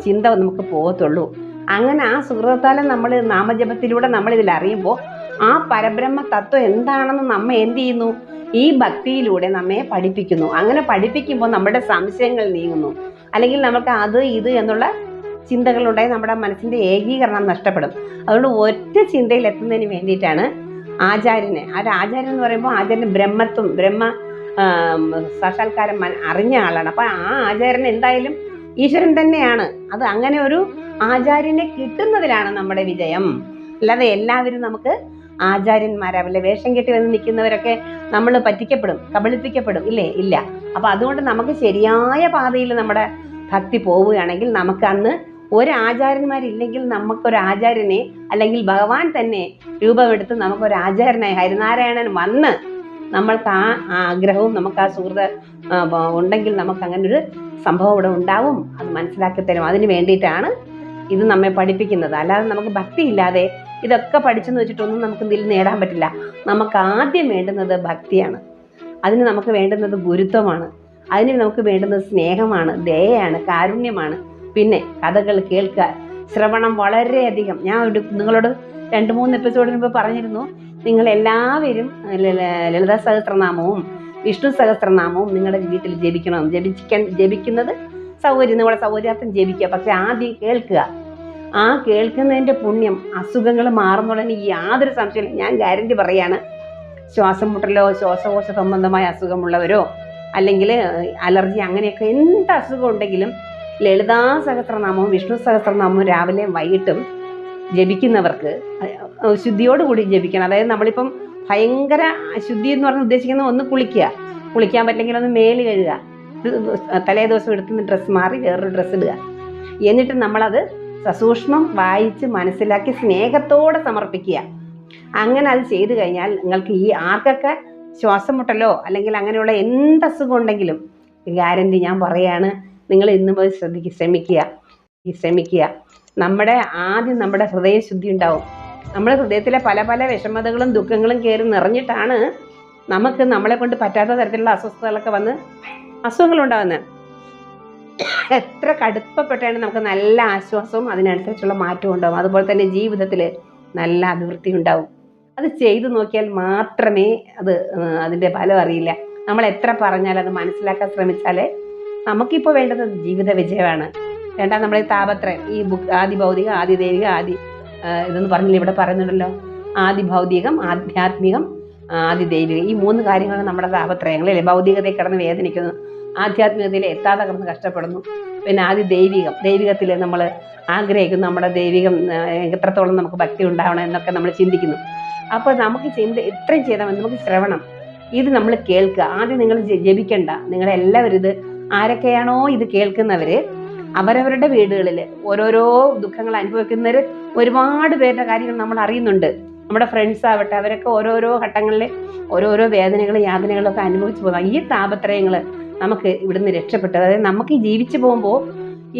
ചിന്ത നമുക്ക് പോകത്തുള്ളൂ. അങ്ങനെ ആ സുഹൃതത്താലും നമ്മൾ നാമജപത്തിലൂടെ നമ്മളിതിൽ അറിയുമ്പോൾ ആ പരബ്രഹ്മ തത്വം എന്താണെന്ന് നമ്മെ എന്ത് ചെയ്യുന്നു? ഈ ഭക്തിയിലൂടെ നമ്മെ പഠിപ്പിക്കുന്നു. അങ്ങനെ പഠിപ്പിക്കുമ്പോൾ നമ്മുടെ സംശയങ്ങൾ നീങ്ങുന്നു. അല്ലെങ്കിൽ നമുക്ക് അത് ഇത് എന്നുള്ള ചിന്തകളുണ്ടായി നമ്മുടെ മനസ്സിൻ്റെ ഏകീകരണം നഷ്ടപ്പെടും. അതുകൊണ്ട് ഒറ്റ ചിന്തയിൽ എത്തുന്നതിന് വേണ്ടിയിട്ടാണ് ആചാര്യൻ എന്ന് പറയുമ്പോൾ ആചാര്യന് ബ്രഹ്മ സാക്ഷാത്കാരം അറിഞ്ഞ ആളാണ്. അപ്പം ആ ആചാര്യൻ എന്തായാലും ഈശ്വരൻ തന്നെയാണ്. അത് അങ്ങനെ ഒരു ആചാര്യനെ കിട്ടുന്നതിലാണ് നമ്മുടെ വിജയം. അല്ലാതെ എല്ലാവരും നമുക്ക് ആചാര്യന്മാരാവില്ല. വേഷം കെട്ടി വന്ന് നിൽക്കുന്നവരൊക്കെ നമ്മൾ പറ്റിക്കപ്പെടും, കബളിപ്പിക്കപ്പെടും, ഇല്ല. അപ്പം അതുകൊണ്ട് നമുക്ക് ശരിയായ പാതയിൽ നമ്മുടെ ഭക്തി പോവുകയാണെങ്കിൽ നമുക്ക് അന്ന് ഒരാചാര്യന്മാരില്ലെങ്കിൽ നമുക്കൊരാചാര്യനെ, അല്ലെങ്കിൽ ഭഗവാൻ തന്നെ രൂപമെടുത്ത് നമുക്കൊരാചാര്യനായി ഹരിനാരായണൻ വന്ന് നമ്മൾക്ക് ആ ആഗ്രഹവും നമുക്ക് ആ സുഹൃത ഉണ്ടെങ്കിൽ നമുക്ക് അങ്ങനെ ഒരു സംഭവം ഇവിടെ ഉണ്ടാവും. അത് മനസ്സിലാക്കി തരും. അതിന് വേണ്ടിയിട്ടാണ് ഇത് നമ്മെ പഠിപ്പിക്കുന്നത്. അല്ലാതെ നമുക്ക് ഭക്തി ഇല്ലാതെ ഇതൊക്കെ പഠിച്ചെന്ന് വെച്ചിട്ടൊന്നും നമുക്ക് ഇതിൽ നേടാൻ പറ്റില്ല. നമുക്ക് ആദ്യം വേണ്ടുന്നത് ഭക്തിയാണ്. അതിന് നമുക്ക് വേണ്ടുന്നത് ഗുരുത്വമാണ്. അതിന് നമുക്ക് വേണ്ടുന്നത് സ്നേഹമാണ്, ദയയാണ്, കാരുണ്യമാണ്. പിന്നെ കഥകൾ കേൾക്കുക, ശ്രവണം വളരെയധികം. ഞാൻ നിങ്ങളോട് 2-3 എപ്പിസോഡിന് മുമ്പ് പറഞ്ഞിരുന്നു, നിങ്ങളെല്ലാവരും ലളിതാ സഹസ്രനാമവും വിഷ്ണു സഹസ്രനാമവും നിങ്ങളുടെ വീട്ടിൽ ജപിക്കണം. ജപിക്കുന്നത് നിങ്ങളുടെ സൗകര്യാർത്ഥം ജപിക്കുക. പക്ഷെ ആദ്യം കേൾക്കുക. ആ കേൾക്കുന്നതിൻ്റെ പുണ്യം അസുഖങ്ങൾ മാറുന്നുള്ളതിന് യാതൊരു സംശയമില്ല. ഞാൻ ഗ്യാരണ്ടി പറയാണ്. ശ്വാസം മുട്ടലോ ശ്വാസകോശ സംബന്ധമായ അസുഖമുള്ളവരോ അല്ലെങ്കിൽ അലർജി, അങ്ങനെയൊക്കെ എന്ത് അസുഖം ഉണ്ടെങ്കിലും ലളിതാ സഹസ്രനാമവും വിഷ്ണു സഹസ്രനാമവും രാവിലെയും വൈകിട്ടും ജപിക്കുന്നവർക്ക് ശുദ്ധിയോടുകൂടി ജപിക്കണം. അതായത് നമ്മളിപ്പം ഭയങ്കര ശുദ്ധി എന്ന് പറഞ്ഞ് ഉദ്ദേശിക്കുന്നത് ഒന്ന് കുളിക്കാൻ പറ്റില്ലെങ്കിൽ ഒന്ന് മേല് കഴുകുക, തലേ ദിവസം എടുത്തുനിന്ന് ഡ്രസ്സ് മാറി വേറൊരു ഡ്രസ്സ് ഇടുക, എന്നിട്ട് നമ്മളത് സസൂക്ഷ്മം വായിച്ച് മനസ്സിലാക്കി സ്നേഹത്തോടെ സമർപ്പിക്കുക. അങ്ങനെ അത് ചെയ്തു കഴിഞ്ഞാൽ നിങ്ങൾക്ക് ഈ ആർക്കൊക്കെ ശ്വാസം മുട്ടലോ അല്ലെങ്കിൽ അങ്ങനെയുള്ള എന്ത് അസുഖം ഉണ്ടെങ്കിലും ഗ്യാരണ്ടി ഞാൻ പറയാണ്, നിങ്ങൾ ഇന്ന് പോയി ശ്രമിക്കുക. ആദ്യം നമ്മുടെ ഹൃദയശുദ്ധി ഉണ്ടാവും. നമ്മുടെ ഹൃദയത്തിലെ പല പല വിഷമതകളും ദുഃഖങ്ങളും കയറി നിറഞ്ഞിട്ടാണ് നമുക്ക് നമ്മളെ കൊണ്ട് പറ്റാത്ത തരത്തിലുള്ള അസ്വസ്ഥതകളൊക്കെ വന്ന് അസുഖങ്ങളുണ്ടാകുന്നത്. എത്ര കടുപ്പപ്പെട്ടാണ് നമുക്ക് നല്ല ആശ്വാസവും അതിനനുസരിച്ചുള്ള മാറ്റവും ഉണ്ടാവും. അതുപോലെ തന്നെ ജീവിതത്തിൽ നല്ല അഭിവൃദ്ധി ഉണ്ടാവും. അത് ചെയ്തു നോക്കിയാൽ മാത്രമേ അതിൻ്റെ ഫലം അറിയില്ല. നമ്മൾ എത്ര പറഞ്ഞാൽ അത് മനസ്സിലാക്കാൻ ശ്രമിച്ചാലേ നമുക്കിപ്പോൾ വേണ്ടത് ജീവിത വിജയമാണ്. രണ്ടാം നമ്മൾ ഈ താപത്രയം, ഈ ആദി ഭൗതികം, ആദി ദൈവികം, ഇതെന്ന് പറഞ്ഞില്ല ഇവിടെ പറയുന്നുണ്ടല്ലോ. ആദി ഭൗതികം, ആധ്യാത്മികം, ആദി ദൈവികം, ഈ 3 കാര്യങ്ങളാണ് നമ്മുടെ താപത്രയങ്ങളല്ലേ. ഭൗതികതയിൽ കിടന്ന് വേദനിക്കുന്നു, ആധ്യാത്മികതയിൽ എത്താതെ കിടന്ന് കഷ്ടപ്പെടുന്നു, പിന്നെ ആദി ദൈവികത്തിൽ നമ്മൾ ആഗ്രഹിക്കുന്നു നമ്മുടെ ദൈവികം എത്രത്തോളം നമുക്ക് ഭക്തി ഉണ്ടാവണം എന്നൊക്കെ നമ്മൾ ചിന്തിക്കുന്നു. അപ്പോൾ നമുക്ക് ഇത്രയും ചെയ്താൽ മതി. നമുക്ക് ശ്രവണം, ഇത് നമ്മൾ കേൾക്കുക. ആദ്യം നിങ്ങൾ ജപിക്കണ്ട. നിങ്ങളെല്ലാവരും ഇത് ആരൊക്കെയാണോ ഇത് കേൾക്കുന്നവർ അവരവരുടെ വീടുകളിൽ ഓരോരോ ദുഃഖങ്ങൾ അനുഭവിക്കുന്നവർ ഒരുപാട് പേരുടെ കാര്യങ്ങൾ നമ്മൾ അറിയുന്നുണ്ട്. നമ്മുടെ ഫ്രണ്ട്സ് ആവട്ടെ, അവരൊക്കെ ഓരോരോ ഘട്ടങ്ങളിൽ ഓരോരോ വേദനകളും യാതനകളും ഒക്കെ അനുഭവിച്ചു പോകുന്ന ഈ താപത്രയങ്ങൾ നമുക്ക് ഇവിടുന്ന് രക്ഷപ്പെട്ടത്. അതായത് നമുക്ക് ജീവിച്ചു പോകുമ്പോൾ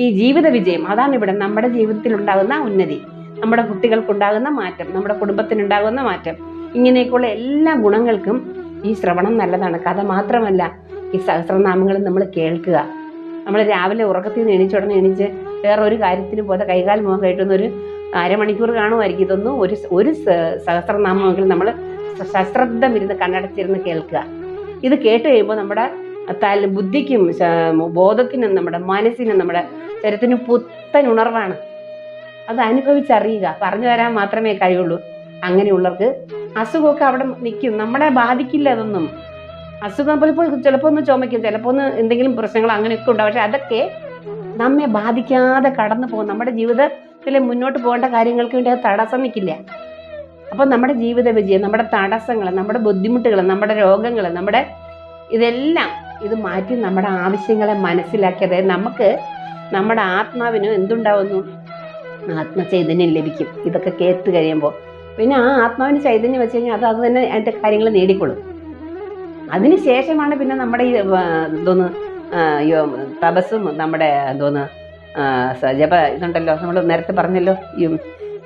ഈ ജീവിത വിജയം, അതാണ് ഇവിടെ നമ്മുടെ ജീവിതത്തിൽ ഉണ്ടാകുന്ന ഉന്നതി, നമ്മുടെ കുട്ടികൾക്കുണ്ടാകുന്ന മാറ്റം, നമ്മുടെ കുടുംബത്തിനുണ്ടാകുന്ന മാറ്റം, ഇങ്ങനെയൊക്കെയുള്ള എല്ലാ ഗുണങ്ങൾക്കും ഈ ശ്രവണം നല്ലതാണ്. കഥ മാത്രമല്ല, ഈ സഹസ്രനാമങ്ങൾ നമ്മൾ കേൾക്കുക. നമ്മൾ രാവിലെ ഉറക്കത്തിൽ നിന്ന് എണീച്ച് വേറൊരു കാര്യത്തിന് പോലെ കൈകാൽ മുഖം കഴിട്ടുന്നൊരു അരമണിക്കൂർ കാണുമായിരിക്കും. ഇതൊന്നും ഒരു സഹസ്രനാമമെങ്കിലും നമ്മൾ സശ്രദ്ധം ഇരുന്ന് കണ്ണടച്ചിരുന്ന് കേൾക്കുക. ഇത് കേട്ട് കഴിയുമ്പോൾ നമ്മുടെ ബുദ്ധിക്കും ബോധത്തിനും നമ്മുടെ മനസ്സിനും നമ്മുടെ ശരീരത്തിനും പുത്തൻ ഉണർവാണ്. അത് അനുഭവിച്ചറിയുക, പറഞ്ഞു തരാൻ മാത്രമേ കഴിയുള്ളൂ. അങ്ങനെയുള്ളവർക്ക് അസുഖമൊക്കെ അവിടെ നിൽക്കും, നമ്മളെ ബാധിക്കില്ല. അതൊന്നും അസുഖം ചിലപ്പോൾ ഒന്ന് ചുമയ്ക്കും, ചിലപ്പോൾ ഒന്ന് എന്തെങ്കിലും പ്രശ്നങ്ങൾ അങ്ങനെയൊക്കെ ഉണ്ടാവും. പക്ഷെ അതൊക്കെ നമ്മെ ബാധിക്കാതെ കടന്നു പോകും. നമ്മുടെ ജീവിതത്തിൽ മുന്നോട്ട് പോകേണ്ട കാര്യങ്ങൾക്ക് വേണ്ടി അത് തടസ്സം നിൽക്കില്ല. അപ്പം നമ്മുടെ ജീവിത വിജയം, നമ്മുടെ തടസ്സങ്ങൾ, നമ്മുടെ ബുദ്ധിമുട്ടുകൾ, നമ്മുടെ രോഗങ്ങൾ, ഇതെല്ലാം ഇത് മാറ്റി നമ്മുടെ ആവശ്യങ്ങളെ മനസ്സിലാക്കി, അതായത് നമുക്ക് നമ്മുടെ ആത്മാവിന് എന്തുണ്ടാവുന്നു, ആത്മചൈതന്യം ലഭിക്കും. ഇതൊക്കെ കേട്ട് കഴിയുമ്പോൾ പിന്നെ ആ ആത്മാവിന് ചൈതന്യം വെച്ച് കഴിഞ്ഞാൽ അത് തന്നെ അതിൻ്റെ കാര്യങ്ങൾ നേടിക്കൊള്ളും. അതിന് ശേഷമാണ് പിന്നെ നമ്മുടെ ഈ തപസ്സും നമ്മുടെ ജപ ഇതുണ്ടല്ലോ, നമ്മൾ നേരത്തെ പറഞ്ഞല്ലോ,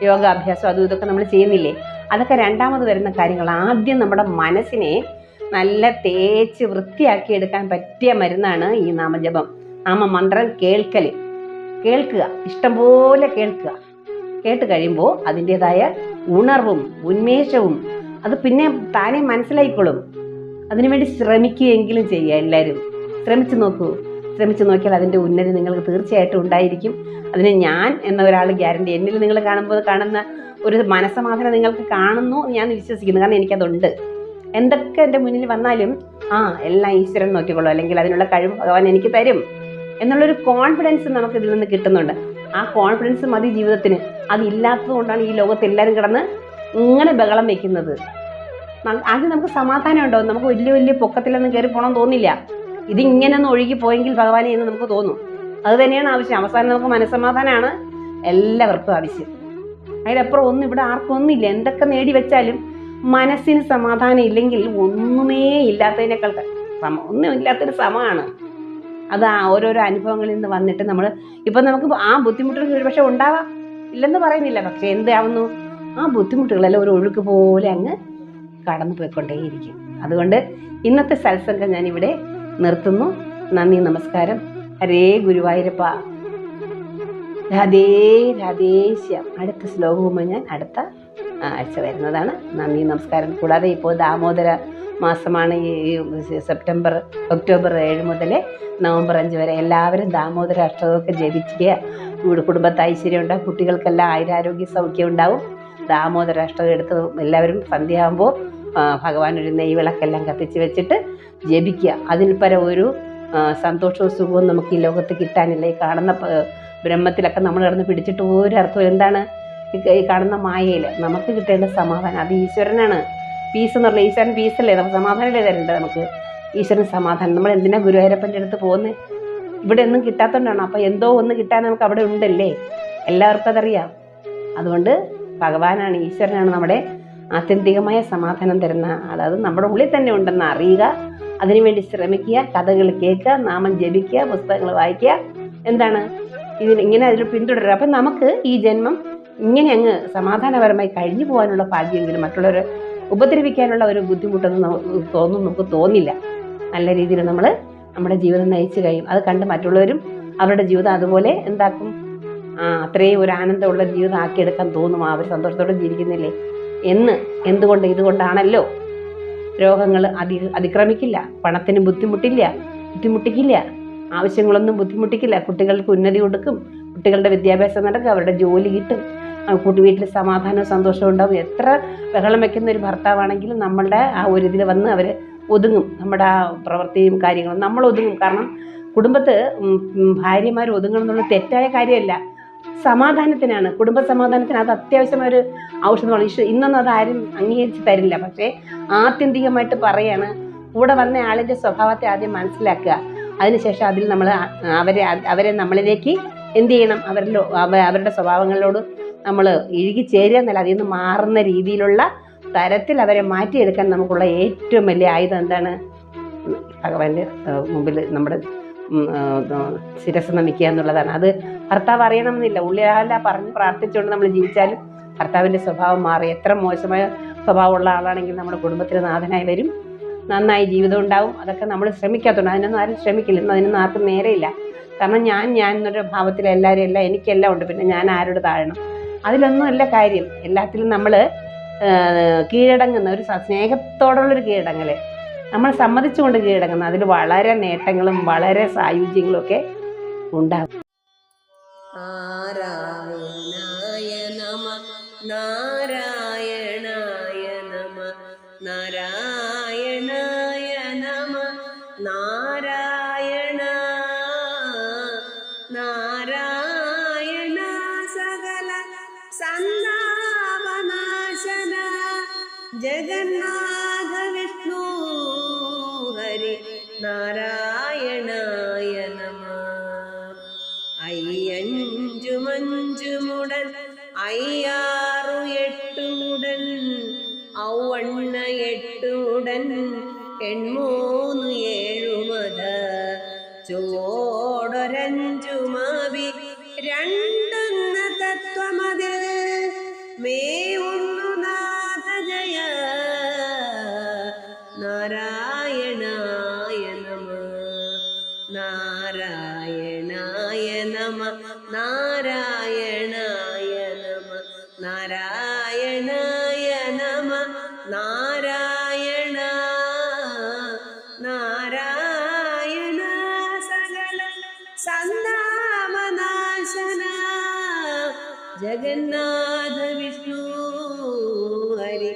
യോഗാഭ്യാസം അതും ഇതൊക്കെ നമ്മൾ ചെയ്യുന്നില്ലേ, അതൊക്കെ രണ്ടാമത് വരുന്ന കാര്യങ്ങൾ. ആദ്യം നമ്മുടെ മനസ്സിനെ നല്ല തേച്ച് വൃത്തിയാക്കി എടുക്കാൻ പറ്റിയ മരുന്നാണ് ഈ നാമജപം. നാമമന്ത്രം കേൾക്കുക, ഇഷ്ടംപോലെ കേൾക്കുക. കേട്ട് കഴിയുമ്പോൾ അതിൻ്റെതായ ഉണർവും ഉന്മേഷവും അത് പിന്നെ താനെ മനസ്സിലായിക്കൊള്ളും. അതിനുവേണ്ടി ശ്രമിക്കുകയെങ്കിലും ചെയ്യുക. എല്ലാവരും ശ്രമിച്ചു നോക്കിയാൽ അതിൻ്റെ ഉന്നതി നിങ്ങൾക്ക് തീർച്ചയായിട്ടും ഉണ്ടായിരിക്കും. അതിന് ഞാൻ എന്ന ഒരാൾ ഗ്യാരണ്ടി. എന്നിൽ നിങ്ങൾ കാണുന്ന ഒരു മനസ്സമാധാനം നിങ്ങൾക്ക് കാണുന്നു ഞാൻ വിശ്വസിക്കുന്നു. കാരണം എനിക്കതുണ്ട്. എന്തൊക്കെ എൻ്റെ മുന്നിൽ വന്നാലും എല്ലാം ഈശ്വരൻ നോക്കിക്കൊള്ളും, അല്ലെങ്കിൽ അതിനുള്ള കഴിവ് ഭഗവാൻ എനിക്ക് തരും എന്നുള്ളൊരു കോൺഫിഡൻസ് നമുക്ക് ഇതിൽ നിന്ന് കിട്ടുന്നുണ്ട്. ആ കോൺഫിഡൻസ് മതി ജീവിതത്തിന്. അതില്ലാത്തത് കൊണ്ടാണ് ഈ ലോകത്ത് എല്ലാവരും കിടന്ന് ഇങ്ങനെ ബഹളം വയ്ക്കുന്നത്. ആദ്യം നമുക്ക് സമാധാനം ഉണ്ടാവും. നമുക്ക് വലിയ വലിയ പൊക്കത്തിലൊന്നും കയറി പോകണം തോന്നില്ല. ഇതിങ്ങനെ ഒന്ന് ഒഴുകി പോയെങ്കിൽ ഭഗവാനെ എന്ന് നമുക്ക് തോന്നും. അത് തന്നെയാണ് ആവശ്യം. അവസാനം നമുക്ക് മനസ്സമാധാനമാണ് എല്ലാവർക്കും ആവശ്യം. അതിലപ്പുറം ഒന്നും ഇവിടെ ആർക്കും ഒന്നുമില്ല. എന്തൊക്കെ നേടി വെച്ചാലും മനസ്സിന് സമാധാനം ഇല്ലെങ്കിൽ ഒന്നുമേ ഇല്ലാത്തതിനേക്കാൾ ഒന്നും ഇല്ലാത്തൊരു സമമാണ് അത്. ഓരോരോ അനുഭവങ്ങളിൽ നിന്ന് വന്നിട്ട് ഇപ്പം നമുക്ക് ആ ബുദ്ധിമുട്ടുകൾ ഒരുപക്ഷെ ഉണ്ടാവാം, ഇല്ലെന്ന് പറയുന്നില്ല. പക്ഷെ എന്താവുന്നു, ആ ബുദ്ധിമുട്ടുകളെല്ലാം ഒരു ഒഴുക്ക് പോലെ അങ്ങ് കടന്നു പോയിക്കൊണ്ടേയിരിക്കും. അതുകൊണ്ട് ഇന്നത്തെ സത്സംഗം ഞാനിവിടെ നിർത്തുന്നു. നന്ദി, നമസ്കാരം. ഹരേ ഗുരുവായൂരപ്പ. രാധേ രാധേശ്യാം. അടുത്ത ശ്ലോകവുമായി ഞാൻ അടുത്ത ആഴ്ച വരുന്നതാണ്. നന്ദി, നമസ്കാരം. കൂടാതെ ഇപ്പോൾ ദാമോദര മാസമാണ്. ഈ ഒക്ടോബർ 7 മുതൽ നവംബർ 5 വരെ എല്ലാവരും ദാമോദര അഷ്ടകമൊക്കെ ജപിക്കുക. കുടുംബത്ത് ഐശ്വര്യം ഉണ്ടാവും, കുട്ടികൾക്കെല്ലാം ആയുരാരോഗ്യ സൗഖ്യം ഉണ്ടാവും. ദാമോദര അഷ്ടകം എടുത്ത് എല്ലാവരും സന്ധ്യയാകുമ്പോൾ ഭഗവാൻ ഒരു നെയ്വിളക്കെല്ലാം കത്തിച്ച് വെച്ചിട്ട് ജപിക്കുക. അതിൽ പരം ഒരു സന്തോഷവും സുഖവും നമുക്ക് ഈ ലോകത്ത് കിട്ടാനില്ല. ഈ കാണുന്ന ബ്രഹ്മത്തിലൊക്കെ നമ്മൾ കിടന്ന് പിടിച്ചിട്ട് ഒരർത്ഥം. എന്താണ് ഈ കാണുന്ന മായയിൽ നമുക്ക് കിട്ടേണ്ട സമാധാനം അത് ഈശ്വരനാണ്. പീസ് എന്ന് പറഞ്ഞാൽ ഈശ്വരൻ പീസല്ലേ, നമുക്ക് സമാധാനമല്ലേ തരേണ്ടത്. നമുക്ക് ഈശ്വരൻ സമാധാനം. നമ്മൾ എന്തിനാ ഗുരുവായൂരപ്പൻ്റെ അടുത്ത് പോകുന്നത്? ഇവിടെ ഒന്നും കിട്ടാത്തതുകൊണ്ടാണോ? അപ്പോൾ എന്തോ ഒന്ന് കിട്ടാൻ നമുക്ക് അവിടെ ഉണ്ടല്ലേ, എല്ലാവർക്കും അതറിയാം. അതുകൊണ്ട് ഭഗവാനാണ്, ഈശ്വരനാണ് നമ്മുടെ ആത്യന്തികമായ സമാധാനം തരുന്ന ആൾ. അത് നമ്മുടെ ഉള്ളിൽ തന്നെ ഉണ്ടെന്ന് അറിയുക, അതിനുവേണ്ടി ശ്രമിക്കുക, കഥകൾ കേൾക്കുക, നാമം ജപിക്കുക, പുസ്തകങ്ങൾ വായിക്കുക, എന്താണ് ഇങ്ങനെ അതിൽ പിന്തുടരുക. അപ്പം നമുക്ക് ഈ ജന്മം ഇങ്ങനെ അങ്ങ് സമാധാനപരമായി കഴിഞ്ഞു പോകാനുള്ള ഭാഗ്യമെങ്കിലും മറ്റുള്ളവരെ ഉപദ്രവിക്കാനുള്ള ഒരു ബുദ്ധിമുട്ടൊന്നും നമുക്ക് തോന്നില്ല. നല്ല രീതിയിൽ നമ്മൾ നമ്മുടെ ജീവിതം നയിച്ചു കഴിയും. അത് കണ്ട് മറ്റുള്ളവരും അവരുടെ ജീവിതം അതുപോലെ എന്താക്കും, അത്രയും ഒരു ആനന്ദമുള്ള ജീവിതം ആക്കിയെടുക്കാൻ തോന്നും. അവർ സന്തോഷത്തോടെ ജീവിക്കുന്നില്ലേ ഇതുകൊണ്ടാണല്ലോ രോഗങ്ങൾ അതിക്രമിക്കില്ല, പണത്തിന് ബുദ്ധിമുട്ടിക്കില്ല, ആവശ്യങ്ങളൊന്നും ബുദ്ധിമുട്ടിക്കില്ല, കുട്ടികൾക്ക് ഉന്നതി കൊടുക്കും, കുട്ടികളുടെ വിദ്യാഭ്യാസം നടക്കും, അവരുടെ ജോലി കിട്ടും, വീട്ടിൽ സമാധാനവും സന്തോഷവും ഉണ്ടാവും. എത്ര ബഹളം വയ്ക്കുന്ന ഒരു ഭർത്താവാണെങ്കിലും നമ്മളുടെ ആ ഒരു ഇതിൽ വന്ന് അവർ ഒതുങ്ങും. നമ്മുടെ ആ പ്രവൃത്തിയും കാര്യങ്ങളും നമ്മൾ ഒതുങ്ങും. കാരണം കുടുംബത്ത് ഭാര്യമാർ ഒതുങ്ങണം എന്നുള്ള തെറ്റായ കാര്യമല്ല, സമാധാനത്തിനാണ്, കുടുംബ സമാധാനത്തിന് അത് അത്യാവശ്യമായ ഒരു ഔഷധമാണ്. ഇന്നൊന്നും അത് ആരും അംഗീകരിച്ച് തരില്ല. പക്ഷേ ആത്യന്തികമായിട്ട് പറയാണ്, കൂടെ വന്ന ആളിൻ്റെ സ്വഭാവത്തെ ആദ്യം മനസ്സിലാക്കുക, അതിനുശേഷം അതിൽ നമ്മൾ അവരെ നമ്മളിലേക്ക് എന്ത് ചെയ്യണം, അവരുടെ സ്വഭാവങ്ങളോട് നമ്മൾ ഇഴുകിച്ചേരുക എന്നല്ല, അതിൽ നിന്ന് മാറുന്ന രീതിയിലുള്ള തരത്തിൽ അവരെ മാറ്റിയെടുക്കാൻ നമുക്കുള്ള ഏറ്റവും വലിയ ആയുധം എന്താണ്? ഭഗവാന്റെ മുമ്പിൽ നമ്മുടെ ശിരസ് നമിക്കുക എന്നുള്ളതാണ്. അത് ഭർത്താവ് അറിയണമെന്നില്ല, ഉള്ളിലാല പറഞ്ഞ് പ്രാർത്ഥിച്ചുകൊണ്ട് നമ്മൾ ജീവിച്ചാലും ഭർത്താവിൻ്റെ സ്വഭാവം മാറി. എത്ര മോശമായ സ്വഭാവമുള്ള ആളാണെങ്കിൽ നമ്മുടെ കുടുംബത്തിന് നാഥനായി വരും, നന്നായി ജീവിതം ഉണ്ടാവും. അതൊക്കെ നമ്മൾ ശ്രമിക്കാത്തതുകൊണ്ട്, അതിനൊന്നും ആരും ശ്രമിക്കില്ല, അതിനൊന്നും ആർക്കും നേരെയില്ല. കാരണം ഞാൻ എന്നൊരു ഭാവത്തിൽ എല്ലാവരും എല്ലാം എനിക്കെല്ലാം ഉണ്ട്, പിന്നെ ഞാൻ ആരോട് താഴണം? അതിലൊന്നുമല്ല കാര്യം. എല്ലാത്തിലും നമ്മൾ കീഴടങ്ങുന്ന ഒരു സ്നേഹത്തോടുള്ളൊരു കീഴടങ്ങൽ, നമ്മൾ സമ്മതിച്ചുകൊണ്ട് കീഴടങ്ങുന്ന, അതിൽ വളരെ നേട്ടങ്ങളും വളരെ സായുജ്യങ്ങളും ഒക്കെ ഉണ്ടാകും. നാരായണായ നമ നാരായണായ നമ നാരായണായ നമ നാരായണ നാരായണ സകല സന്താപനാശന ജഗന്നാഥ വിഷ്ണു ഹരി നാരായണായ നമ. അയ്യഞ്ചു മഞ്ചുമുടൻ അയ്യാറു എട്ടുമുടൻ ഔവണ്ണ എട്ടുമുടൻ എൺമൂന്നു ഏഴുമത ചോടൊരഞ്ചുമാവി രണ്ടെന്ന തത്വമതിൽ മേവുന്നു നാഥ ജയ നാരായണായ നമ നാരായണായ നമ നാരായണായ നമ നാരായണായ നമ നാരായണ നാരായണ സകല സന്താപനാശന ജഗന്നാഥ വിഷ്ണു ഹരി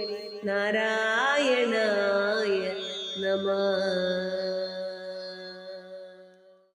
നാരായണായ നമ.